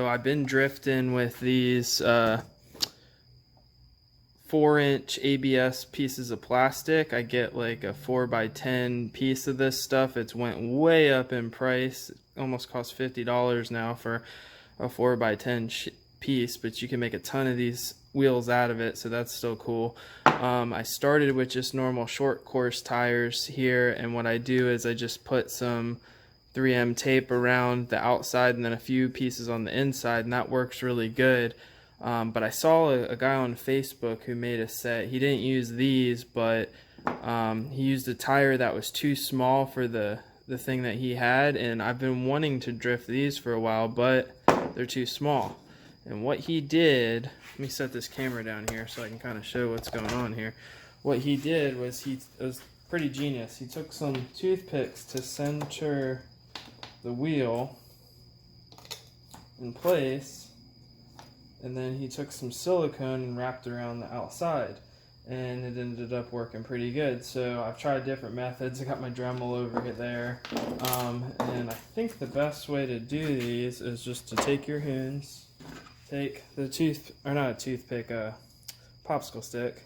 I've been drifting with these 4-inch ABS pieces of plastic. I get like a 4x10 piece of this stuff. It's went way up in price. It almost costs $50 now for a 4x10 piece, but you can make a ton of these wheels out of it, so that's still cool. I started with just normal short course tires here, and what I do is I just put some 3M tape around the outside and then a few pieces on the inside, and that works really good. But I saw a guy on Facebook who made a set. He didn't use these, but he used a tire that was too small for the thing that he had, and I've been wanting to drift these for a while, but they're too small. And what he did, let me set this camera down here so I can kind of show what's going on here. What he did was, it was pretty genius. He took some toothpicks to center the wheel in place, and then he took some silicone and wrapped around the outside, and it ended up working pretty good. So I've tried different methods. I got my Dremel over there, and I think the best way to do these is just to take your Hoons, take the popsicle stick,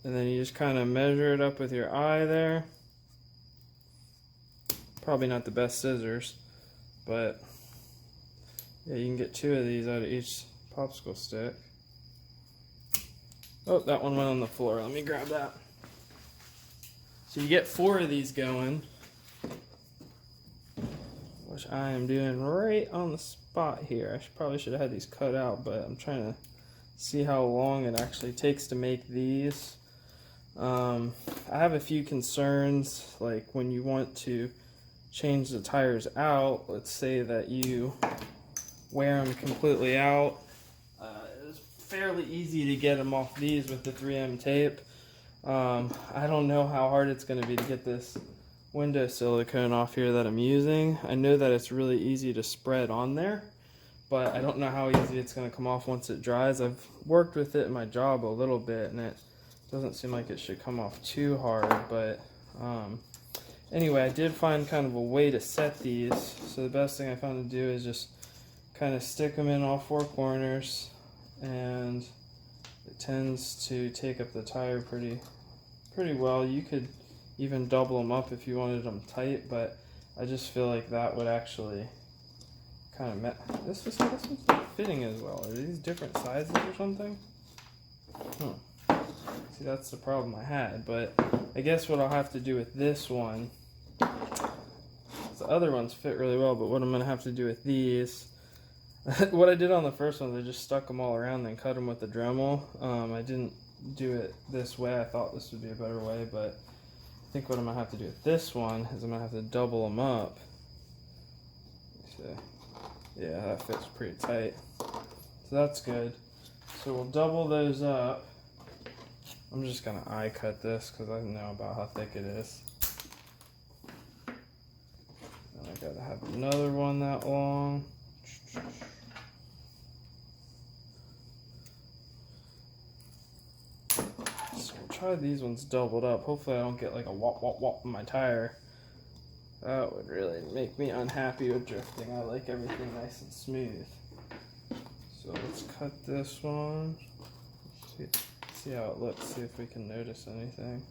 and then you just kind of measure it up with your eye there. Probably not the best scissors, but yeah, you can get 2 of these out of each popsicle stick. Oh, that one went on the floor. Let me grab that. So you get 4 of these going, which I am doing right on the spot here. I probably should have had these cut out, but I'm trying to see how long it actually takes to make these. I have a few concerns, like when you want to change the tires out. Let's say that you wear them completely out. It's fairly easy to get them off these with the 3M tape. I don't know how hard it's going to be to get this window silicone off here that I'm using. I know that it's really easy to spread on there, but I don't know how easy it's going to come off once it dries. I've worked with it in my job a little bit, and it doesn't seem like it should come off too hard, but anyway, I did find kind of a way to set these. So the best thing I found to do is just kind of stick them in all 4 corners, and it tends to take up the tire pretty well. You could even double them up if you wanted them tight, but I just feel like that would actually kind of this one's not fitting as well. Are these different sizes or something? See, that's the problem I had, but I guess what I'll have to do with this one, the other ones fit really well, but what I'm going to have to do with these, what I did on the first one, I just stuck them all around and cut them with the Dremel. I didn't do it this way. I thought this would be a better way, but I think what I'm going to have to do with this one is I'm going to have to double them up. Yeah, that fits pretty tight. So that's good. So we'll double those up. I'm just going to eye cut this because I don't know about how thick it is. And I got to have another one that long. So we'll try these ones doubled up. Hopefully I don't get like a wop wop wop in my tire. That would really make me unhappy with drifting. I like everything nice and smooth. So let's cut this one. See how it looks, see if we can notice anything.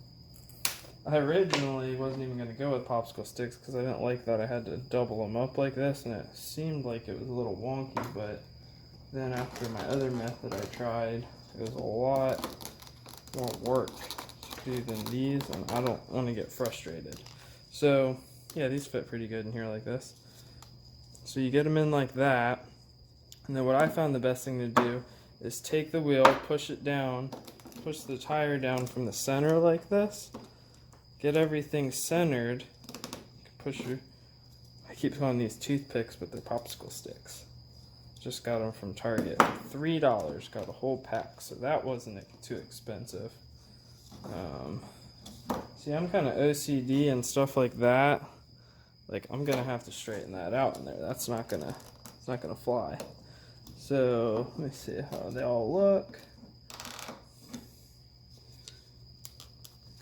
I originally wasn't even going to go with popsicle sticks because I didn't like that I had to double them up like this, and it seemed like it was a little wonky, but then after my other method I tried, it was a lot more work to do than these, and I don't want to get frustrated. So yeah, these fit pretty good in here like this. So you get them in like that, and then what I found the best thing to do is take the wheel, push it down, push the tire down from the center like this, get everything centered, I keep calling these toothpicks, but they're popsicle sticks. Just got them from Target, $3, got a whole pack, so that wasn't too expensive. See, I'm kind of OCD and stuff like that. Like, I'm gonna have to straighten that out in there. It's not gonna fly. So let me see how they all look.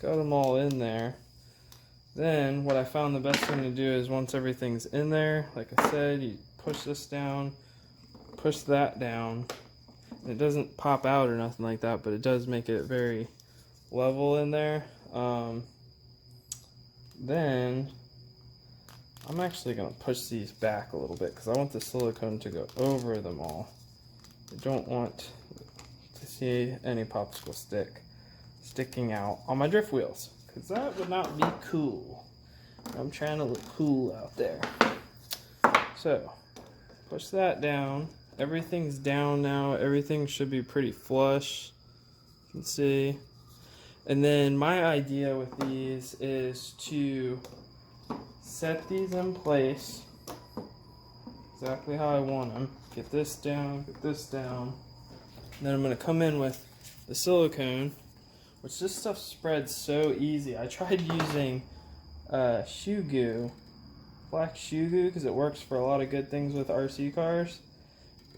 Got them all in there. Then what I found the best thing to do is once everything's in there, like I said, you push this down, push that down. It doesn't pop out or nothing like that, but it does make it very level in there. Then I'm actually going to push these back a little bit because I want the silicone to go over them all. I don't want to see any popsicle stick sticking out on my drift wheels because that would not be cool. I'm trying to look cool out there. So push that down. Everything's down now. Everything should be pretty flush. You can see. And then my idea with these is to set these in place exactly how I want them. Get this down, get this down. And then I'm going to come in with the silicone, which this stuff spreads so easy. I tried using shoe goo, black shoe goo, because it works for a lot of good things with RC cars.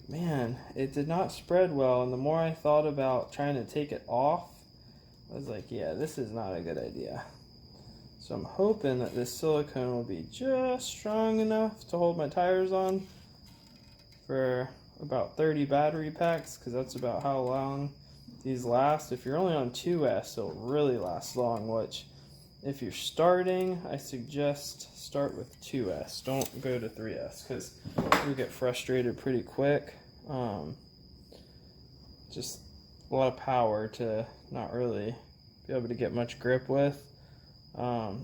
Man, it did not spread well, and the more I thought about trying to take it off, I was like, yeah, this is not a good idea. So I'm hoping that this silicone will be just strong enough to hold my tires on for about 30 battery packs, because that's about how long these last. If you're only on 2S, it'll really last long, which if you're starting, I suggest start with 2S. Don't go to 3S because you'll get frustrated pretty quick. Just a lot of power to not really be able to get much grip with.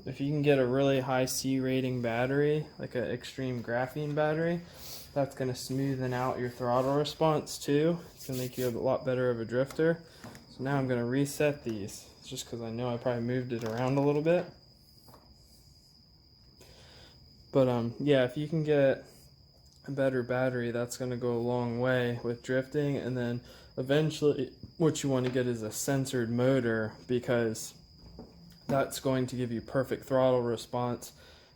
If you can get a really high C rating battery, like an extreme graphene battery, that's going to smoothen out your throttle response too. It's going to make you a lot better of a drifter. So now I'm going to reset these, just because I know I probably moved it around a little bit. But yeah, if you can get a better battery, that's going to go a long way with drifting. And then eventually what you want to get is a sensored motor, because that's going to give you perfect throttle response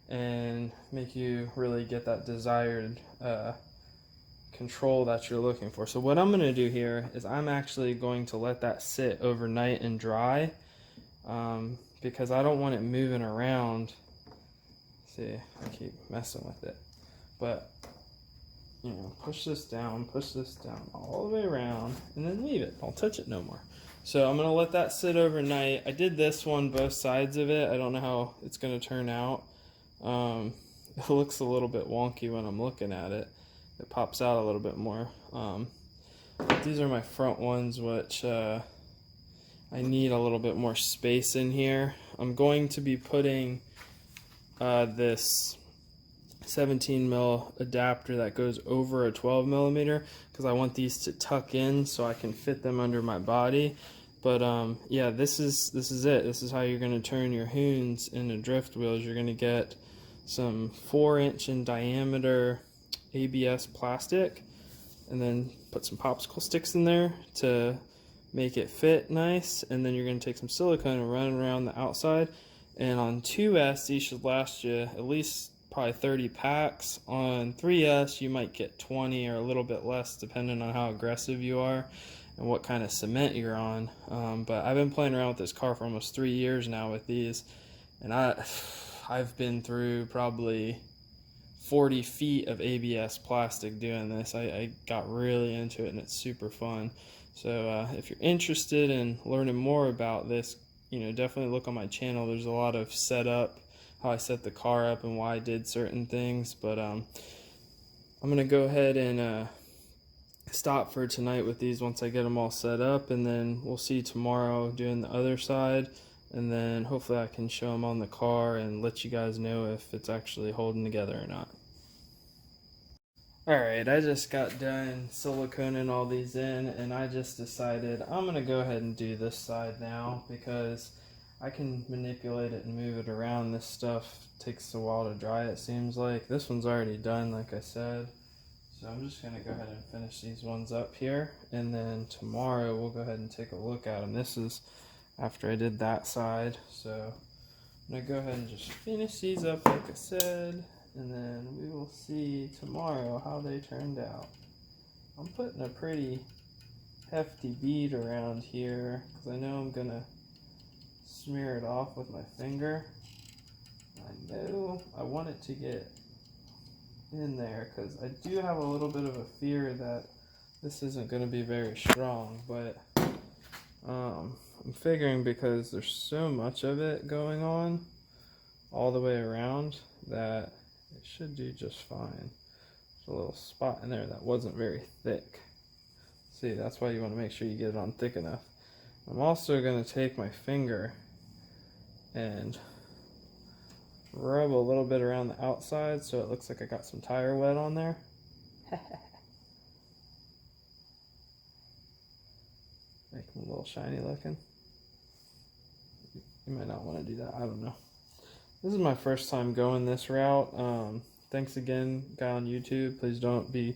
and make you really get that desired control that you're looking for. So what I'm going to do here is I'm actually going to let that sit overnight and dry, because I don't want it moving around. See, I keep messing with it, but you know, push this down all the way around, and then leave it. Don't touch it no more. So I'm gonna let that sit overnight. I did this one, both sides of it. I don't know how it's gonna turn out. It looks a little bit wonky when I'm looking at it. It pops out a little bit more. These are my front ones, which I need a little bit more space in here. I'm going to be putting this 17 mil adapter that goes over a 12 millimeter, because I want these to tuck in so I can fit them under my body. But yeah, this is it. This is how you're going to turn your Hoons into drift wheels. You're going to get some 4-inch in diameter ABS plastic, and then put some popsicle sticks in there to make it fit nice, and then you're going to take some silicone and run it around the outside. And on 2S, these should last you at least probably 30 packs. On 3S, you might get 20 or a little bit less, depending on how aggressive you are and what kind of cement you're on. But I've been playing around with this car for almost 3 years now with these, and I've been through probably 40 feet of ABS plastic doing this. I got really into it, and it's super fun. So if you're interested in learning more about this, you know, definitely look on my channel. There's a lot of setup, how I set the car up and why I did certain things. But I'm gonna go ahead and stop for tonight with these once I get them all set up, and then we'll see tomorrow doing the other side, and then hopefully I can show them on the car and let you guys know if it's actually holding together or not. Alright, I just got done siliconing all these in, and I just decided I'm going to go ahead and do this side now, because I can manipulate it and move it around. This stuff takes a while to dry, it seems like. This one's already done, like I said. So I'm just going to go ahead and finish these ones up here, and then tomorrow we'll go ahead and take a look at them. This is after I did that side, so I'm going to go ahead and just finish these up like I said, and then we will see tomorrow how they turned out. I'm putting a pretty hefty bead around here because I know I'm going to smear it off with my finger. I know I want it to get in there, because I do have a little bit of a fear that this isn't going to be very strong, but I'm figuring because there's so much of it going on all the way around that it should do just fine. There's a little spot in there that wasn't very thick. See, that's why you want to make sure you get it on thick enough. I'm also going to take my finger and rub a little bit around the outside so it looks like I got some tire wet on there. Make them a little shiny looking. You might not want to do that, I don't know. This is my first time going this route. Thanks again, guy on YouTube. Please don't be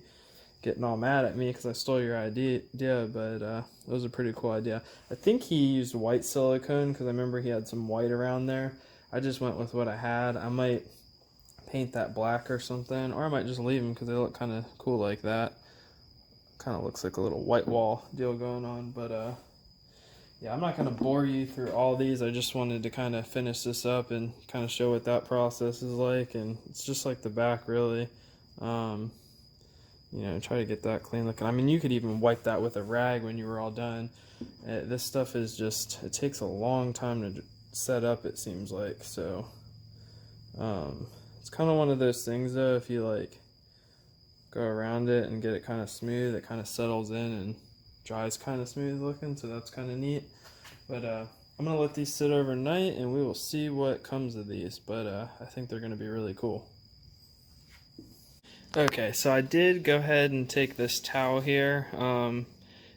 getting all mad at me because I stole your idea, but it was a pretty cool idea. I think he used white silicone because I remember he had some white around there. I just went with what I had. I might paint that black or something, or I might just leave them because they look kind of cool like that. Kind of looks like a little white wall deal going on, but yeah, I'm not going to bore you through all these. I just wanted to kind of finish this up and kind of show what that process is like, and it's just like the back, really. You know, try to get that clean looking. I mean, you could even wipe that with a rag when you were all done. This stuff is just, it takes a long time to set up, it seems like. So it's kind of one of those things though, if you like go around it and get it kind of smooth, it kind of settles in and dries kind of smooth looking, so that's kind of neat. But I'm gonna let these sit overnight and we will see what comes of these, but I think they're gonna be really cool. Okay, so I did go ahead and take this towel here.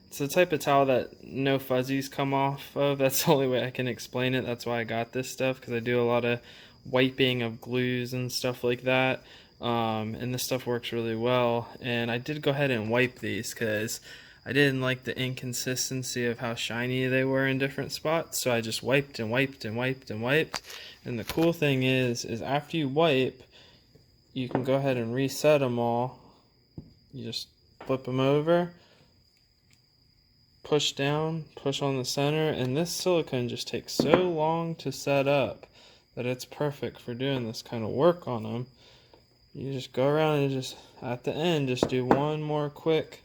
It's the type of towel that no fuzzies come off of. That's the only way I can explain it. That's why I got this stuff, because I do a lot of wiping of glues and stuff like that. And this stuff works really well. And I did go ahead and wipe these because I didn't like the inconsistency of how shiny they were in different spots. So I just wiped and wiped and wiped and wiped. And the cool thing is after you wipe, you can go ahead and reset them all. You just flip them over, push down, push on the center, and this silicone just takes so long to set up that it's perfect for doing this kind of work on them. You just go around and just at the end just do one more quick,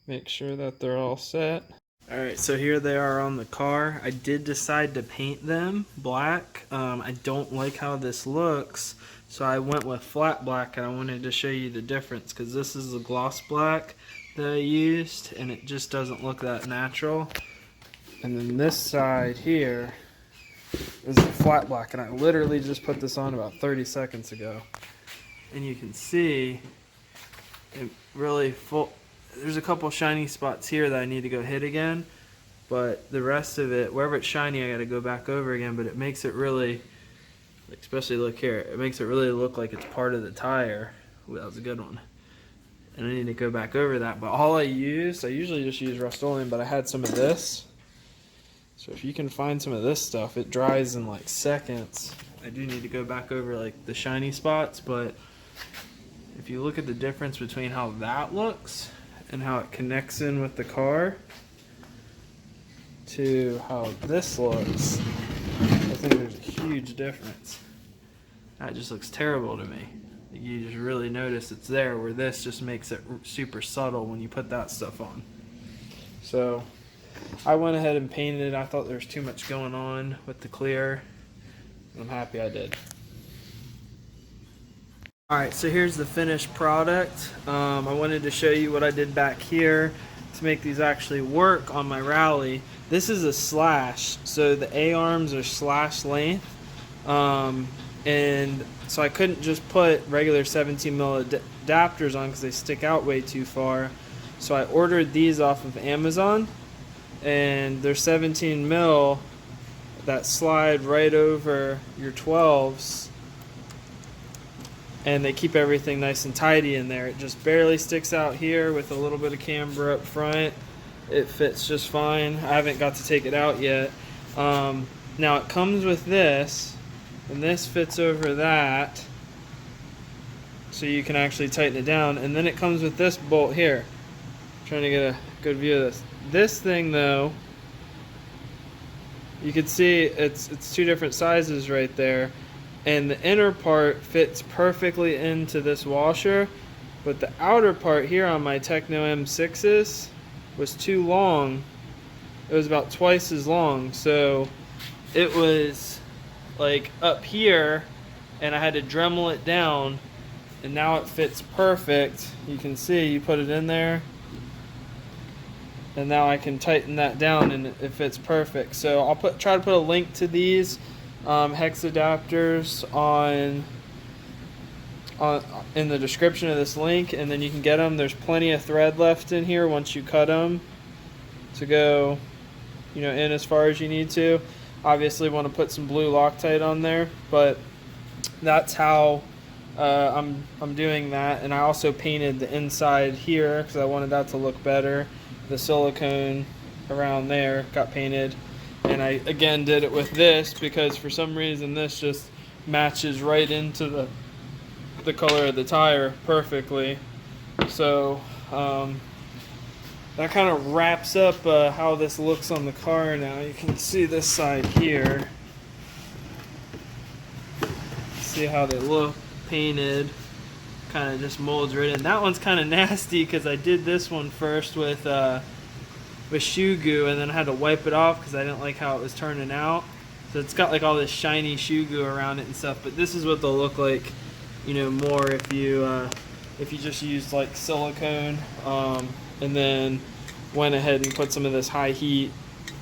make sure that they're all set. Alright, so here they are on the car. I did decide to paint them black. I don't like how this looks, so I went with flat black, and I wanted to show you the difference because this is the gloss black that I used and it just doesn't look that natural. And then this side here is the flat black, and I literally just put this on about 30 seconds ago. And you can see it really there's a couple shiny spots here that I need to go hit again, but the rest of it, wherever it's shiny, I got to go back over again. But it makes it really, especially look here, it makes it really look like it's part of the tire. Ooh, that was a good one. And I need to go back over that. But all I usually just use Rust-Oleum, but I had some of this. So if you can find some of this stuff, it dries in like seconds. I do need to go back over like the shiny spots, but if you look at the difference between how that looks and how it connects in with the car to how this looks, I think there's a huge difference. That just looks terrible to me. You just really notice it's there, where this just makes it super subtle when you put that stuff on. So I went ahead and painted it. I thought there was too much going on with the clear. I'm happy I did. Alright, so here's the finished product. I wanted to show you what I did back here to make these actually work on my rally. This is a slash, so the A-arms are slash length. And so I couldn't just put regular 17 mil adapters on because they stick out way too far. So I ordered these off of Amazon, and they're 17 mil that slide right over your 12s, and they keep everything nice and tidy in there. It just barely sticks out here with a little bit of camber up front. It fits just fine. I haven't got to take it out yet. Now it comes with this, and this fits over that, so you can actually tighten it down. And then it comes with this bolt here. I'm trying to get a good view of this. This thing though, you can see it's two different sizes right there. and the inner part fits perfectly into this washer, but the outer part here on my Techno M6s was too long. It was about twice as long, so it was like up here, and I had to Dremel it down, and now it fits perfect. You can see, you put it in there, and now I can tighten that down and it fits perfect. So I'll try to put a link to these hex adapters in the description of this link, and then you can get them. There's plenty of thread left in here once you cut them to go, in as far as you need to. Obviously want to put some blue Loctite on there, but that's how I'm doing that. And I also painted the inside here because I wanted that to look better. The silicone around there got painted, and I again did it with this because for some reason this just matches right into the color of the tire perfectly. So that kind of wraps up how this looks on the car now. You can see this side here. See how they look painted. Kind of just molds right in. That one's kind of nasty because I did this one first with shoe goo, and then I had to wipe it off because I didn't like how it was turning out. So it's got like all this shiny shoe goo around it and stuff. But this is what they'll look like, more if you just used like silicone, and then went ahead and put some of this high heat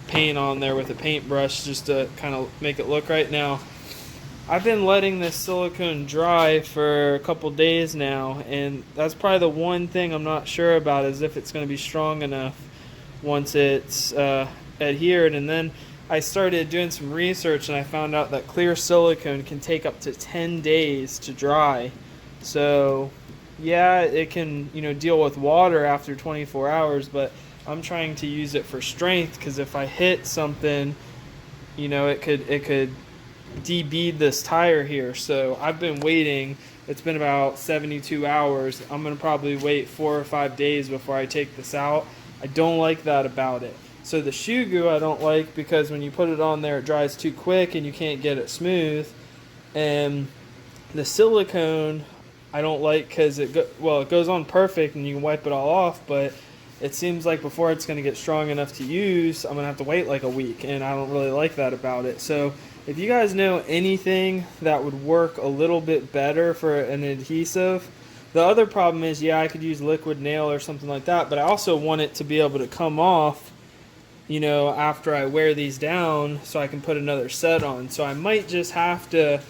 paint on there with a paintbrush just to kind of make it look right. Now I've been letting this silicone dry for a couple days now, and that's probably the one thing I'm not sure about, is if it's going to be strong enough once it's adhered. And then I started doing some research, and I found out that clear silicone can take up to 10 days to dry. So yeah, it can deal with water after 24 hours, but I'm trying to use it for strength, because if I hit something, it could debead this tire here. So I've been waiting. It's been about 72 hours. I'm gonna probably wait 4 or 5 days before I take this out. I don't like that about it. So the shoe goo I don't like, because when you put it on there it dries too quick and you can't get it smooth. And the silicone I don't like because it goes on perfect and you can wipe it all off, but it seems like before it's going to get strong enough to use, I'm going to have to wait like a week, and I don't really like that about it. So if you guys know anything that would work a little bit better for an adhesive. The other problem is, I could use liquid nail or something like that, but I also want it to be able to come off, after I wear these down, so I can put another set on. So I might just have to,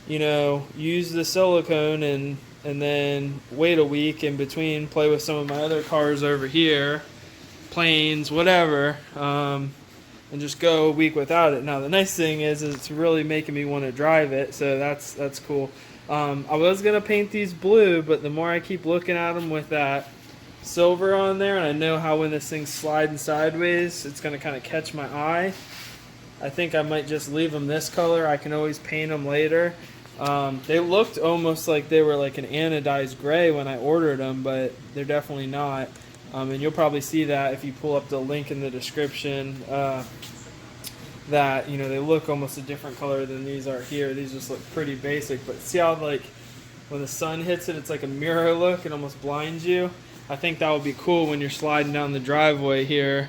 use the silicone and then wait a week in between, play with some of my other cars over here, planes, whatever, and just go a week without it. Now the nice thing is it's really making me want to drive it, so that's cool. I was gonna paint these blue, but the more I keep looking at them with that silver on there, and I know how when this thing's sliding sideways, it's gonna kind of catch my eye. I think I might just leave them this color. I can always paint them later. They looked almost like they were like an anodized gray when I ordered them, but they're definitely not. And you'll probably see that if you pull up the link in the description, that they look almost a different color than these are here. These just look pretty basic, but see how like when the sun hits it, it's like a mirror look. It almost blinds you. I think that would be cool when you're sliding down the driveway here,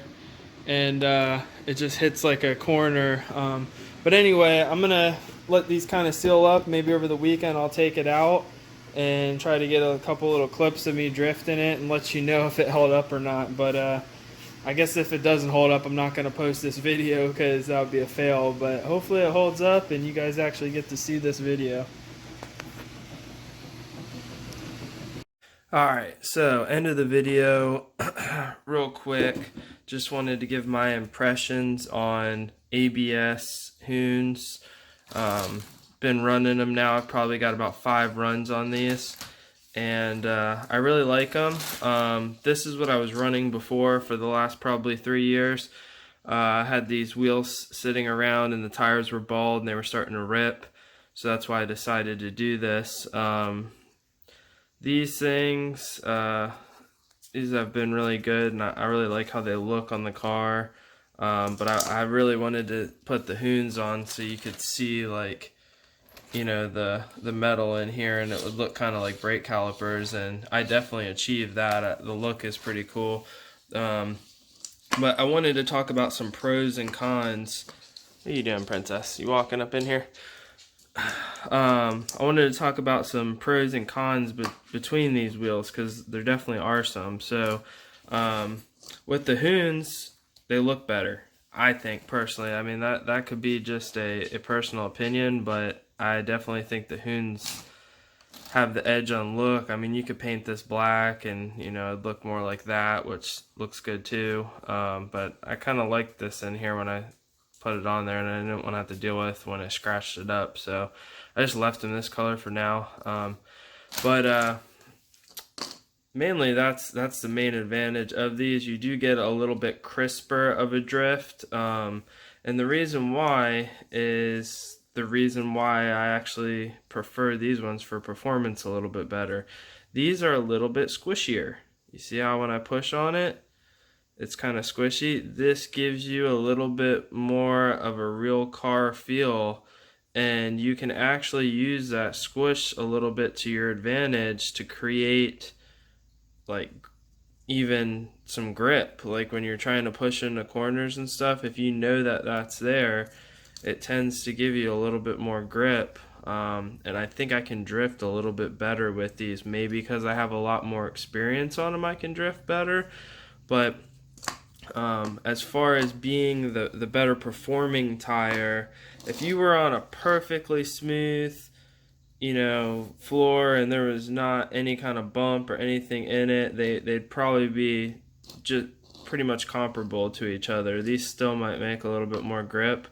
and it just hits like a corner. But anyway, I'm gonna let these kind of seal up. Maybe over the weekend I'll take it out and try to get a couple little clips of me drifting it and let you know if it held up or not. But I guess if it doesn't hold up, I'm not going to post this video because that would be a fail. But hopefully it holds up and you guys actually get to see this video. Alright, so end of the video. Real quick, just wanted to give my impressions on ABS Hoons. Been running them now. I've probably got about 5 runs on these, and I really like them. This is what I was running before for the last probably 3 years. I had these wheels sitting around and the tires were bald and they were starting to rip, so that's why I decided to do this. These things, these have been really good, and I really like how they look on the car. But I really wanted to put the Hoons on so you could see like you know, the metal in here, and it would look kind of like brake calipers, and I definitely achieved that. The look is pretty cool. But I wanted to talk about some pros and cons. What are you doing, princess? You walking up in here? I wanted to talk about some pros and cons between these wheels, because there definitely are some. So with the Hoons, they look better, I think, personally. I mean, that could be just a personal opinion, but I definitely think the Hoons have the edge on look. I mean, you could paint this black and, you know, it'd look more like that, which looks good too. But I kind of liked this in here when I put it on there, and I didn't want to have to deal with when I scratched it up. So I just left in this color for now. But mainly that's the main advantage of these. You do get a little bit crisper of a drift. And the reason why is the reason why I actually prefer these ones for performance a little bit better. These are a little bit squishier. You see how when I push on it, it's kind of squishy. This gives you a little bit more of a real car feel, and you can actually use that squish a little bit to your advantage to create like even some grip. Like when you're trying to push into corners and stuff, if you know that that's there, it tends to give you a little bit more grip. And I think I can drift a little bit better with these. Maybe because I have a lot more experience on them, I can drift better. But as far as being the better performing tire, if you were on a perfectly smooth, you know, floor and there was not any kind of bump or anything in it, they'd probably be just pretty much comparable to each other. These still might make a little bit more grip.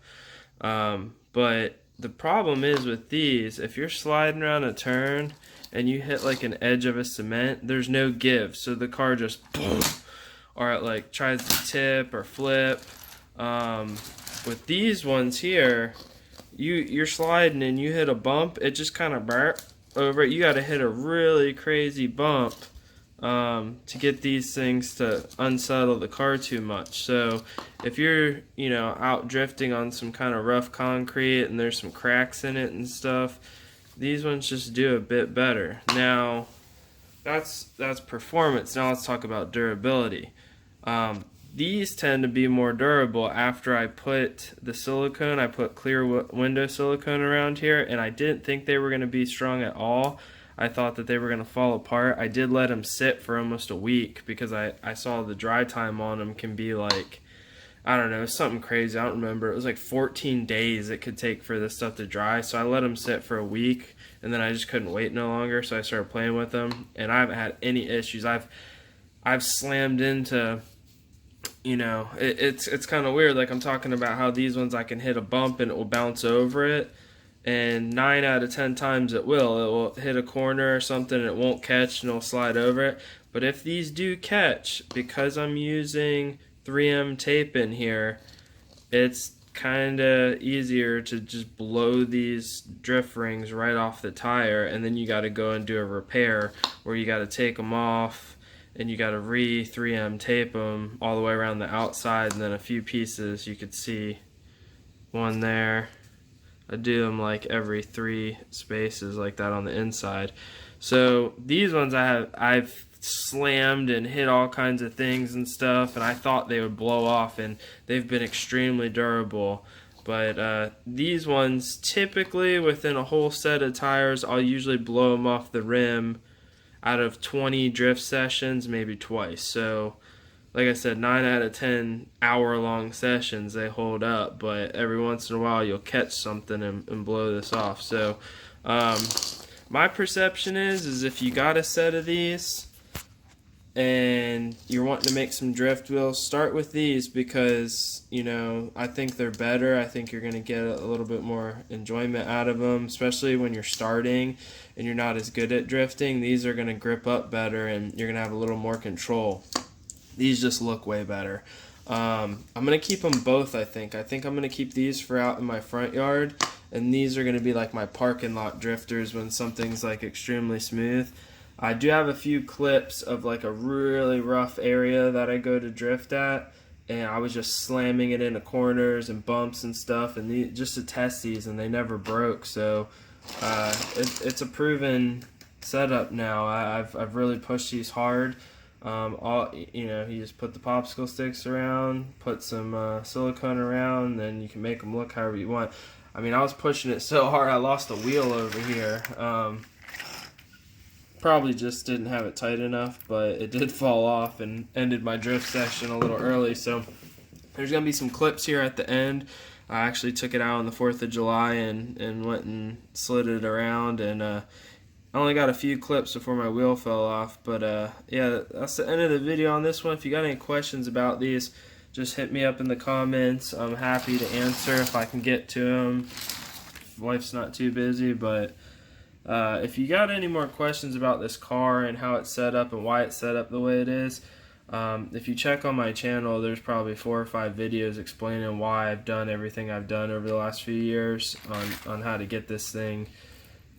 But the problem is with these, if you're sliding around a turn and you hit like an edge of a cement, there's no give. So the car just boom, or it like tries to tip or flip. With these ones here, you're sliding and you hit a bump, it just kind of burnt over it. You got to hit a really crazy bump to get these things to unsettle the car too much. So if you're, you know, out drifting on some kind of rough concrete and there's some cracks in it and stuff, these ones just do a bit better. Now that's performance. Now let's talk about durability. These tend to be more durable after I put the silicone. I put clear window silicone around here, and I didn't think they were going to be strong at all. I thought that they were going to fall apart. I did let them sit for almost a week because I saw the dry time on them can be like, I don't know, something crazy. I don't remember. It was like 14 days it could take for this stuff to dry. So I let them sit for a week, and then I just couldn't wait no longer. So I started playing with them, and I haven't had any issues. I've slammed into, you know, it's kind of weird. Like I'm talking about how these ones I can hit a bump and it will bounce over it, and 9 out of 10 times it will hit a corner or something and it won't catch and it'll slide over it. But if these do catch, because I'm using 3M tape in here, it's kind of easier to just blow these drift rings right off the tire, and then you got to go and do a repair where you got to take them off and you got to 3M tape them all the way around the outside, and then a few pieces you could see one there. I do them like every 3 spaces like that on the inside. So these ones I've slammed and hit all kinds of things and stuff, and I thought they would blow off, and they've been extremely durable. But these ones, typically within a whole set of tires, I'll usually blow them off the rim out of 20 drift sessions, maybe twice. So like I said, 9 out of 10 hour-long sessions, they hold up, but every once in a while you'll catch something and blow this off. So my perception is if you got a set of these and you're wanting to make some drift wheels, start with these because, you know, I think they're better. I think you're going to get a little bit more enjoyment out of them, especially when you're starting and you're not as good at drifting. These are going to grip up better and you're going to have a little more control. These just look way better. I'm going to keep them both, I think. I think I'm going to keep these for out in my front yard, and these are going to be like my parking lot drifters when something's like extremely smooth. I do have a few clips of like a really rough area that I go to drift at, and I was just slamming it into corners and bumps and stuff, and just to test these, and they never broke. So It's a proven setup now. I've really pushed these hard. You just put the popsicle sticks around, put some silicone around, then you can make them look however you want. I mean, I was pushing it so hard I lost a wheel over here. Probably just didn't have it tight enough, but it did fall off and ended my drift session a little early. So there's gonna be some clips here at the end. I actually took it out on the 4th of July and went and slid it around, and I only got a few clips before my wheel fell off. But yeah, that's the end of the video on this one. If you got any questions about these, just hit me up in the comments. I'm happy to answer if I can get to them. If life's not too busy, but if you got any more questions about this car and how it's set up and why it's set up the way it is, if you check on my channel, there's probably 4 or 5 videos explaining why I've done everything I've done over the last few years on how to get this thing,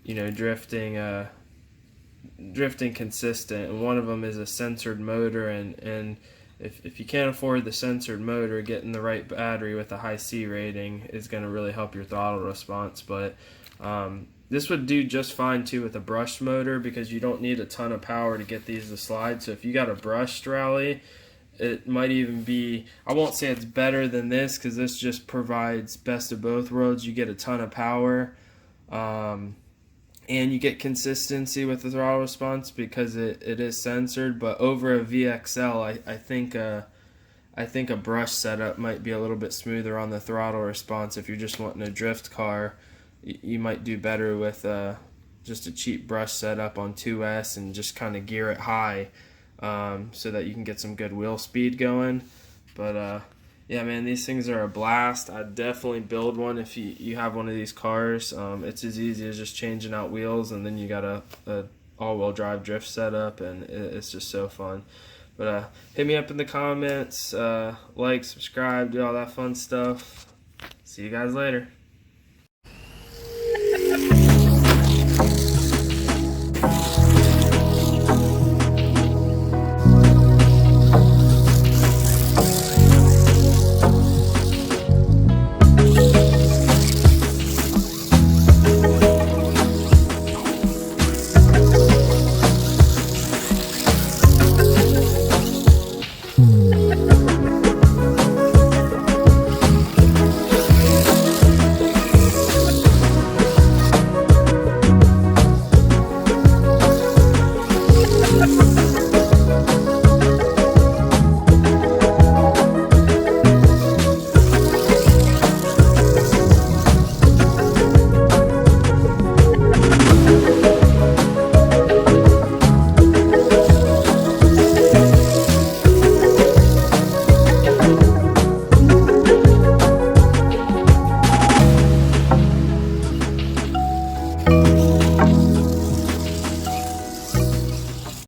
drifting consistent. And one of them is a censored motor, and if you can't afford the censored motor, getting the right battery with a high C rating is going to really help your throttle response. But this would do just fine too with a brushed motor, because you don't need a ton of power to get these to slide. So if you got a brushed rally, it might even be, I won't say it's better than this, because this just provides best of both worlds. You get a ton of power, and you get consistency with the throttle response because it is censored. But over a VXL, I think a brush setup might be a little bit smoother on the throttle response. If you're just wanting a drift car, you might do better with just a cheap brush setup on 2S and just kind of gear it high, so that you can get some good wheel speed going. But yeah, man, these things are a blast. I'd definitely build one if you have one of these cars. It's as easy as just changing out wheels, and then you got a all-wheel drive drift setup, and it's just so fun. But hit me up in the comments, like, subscribe, do all that fun stuff. See you guys later.